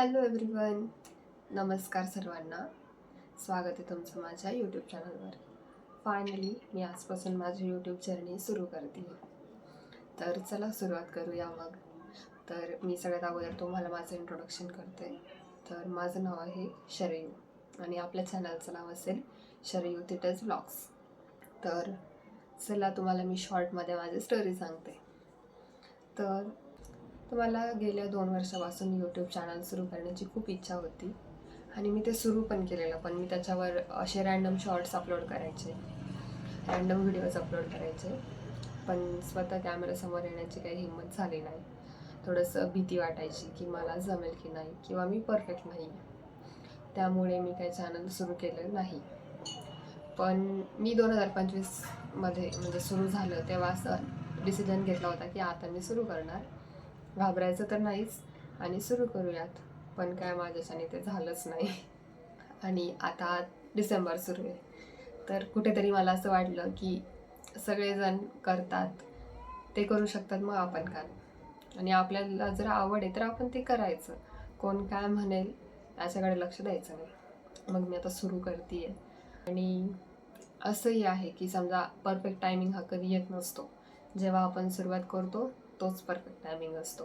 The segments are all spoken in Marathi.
हॅलो एव्हरीवन, नमस्कार सर्वांना. स्वागत आहे तुमचं माझ्या यूट्यूब चॅनलवर. फायनली मी आजपासून माझी यूट्यूब जर्नी सुरू करते. तर चला सुरुवात करूया मग. तर मी सगळ्यात अगोदर तुम्हाला माझं इंट्रोडक्शन करते. तर माझं नाव आहे शरयू आणि आपल्या चॅनलचं नाव असेल शरयू थिटर्स व्लॉग्स. तर चला तुम्हाला मी शॉर्टमध्ये माझी स्टोरी सांगते. तर मला गेल्या 2 वर्षापासून यूट्यूब चॅनल सुरू करण्याची खूप इच्छा होती आणि मी ते सुरू पण केलेलं. पण मी त्याच्यावर असे रँडम शॉर्ट्स अपलोड करायचे, रँडम व्हिडिओज अपलोड करायचे. पण स्वतः कॅमेरासमोर येण्याची काही हिंमत झाली नाही. थोडंसं भीती वाटायची की मला जमेल की नाही किंवा मी परफेक्ट नाही. त्यामुळे मी काही चॅनल सुरू केलं नाही. पण मी 2025मध्ये म्हणजे सुरू झालं तेव्हा असं डिसिजन घेतला होता की आता मी सुरू करणार. घाबरायचं तर नाहीच आणि सुरू करूयात. पण काय माझ्याच्याने ते झालंच नाही. आणि आता डिसेंबर सुरू आहे. तर कुठेतरी मला असं वाटलं की सगळेजण करतात, ते करू शकतात, मग आपण का. आणि आपल्याला जर आवड आहे तर आपण ते करायचं. कोण काय म्हणेल याच्याकडे लक्ष द्यायचं नाही. मग मी आता सुरू करते आहे. आणि असंही आहे की समजा परफेक्ट टायमिंग हा कधी येत नसतो. जेव्हा आपण सुरुवात करतो तोच परफेक्ट टायमिंग असतो.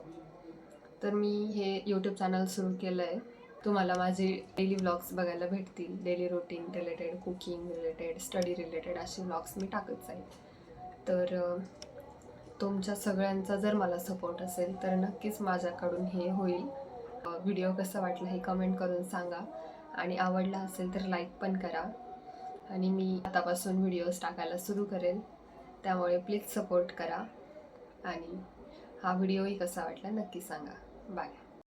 तर मी हे यूट्यूब चॅनल सुरू केलं आहे. तुम्हाला माझे डेली व्लॉग्स बघायला भेटतील. Daily routine related, cooking related, study related असे व्लॉग्स मी टाकत जाईल. तर तुमच्या सगळ्यांचा जर मला सपोर्ट असेल तर नक्कीच माझ्याकडून हे होईल. व्हिडिओ कसा वाटला हे कमेंट करून सांगा आणि आवडला असेल तर लाईक पण करा. आणि मी आतापासून व्हिडिओज टाकायला सुरू करेल, त्यामुळे प्लीज सपोर्ट करा. आणि हा व्हिडिओही कसा वाटला नक्की सांगा. बाय.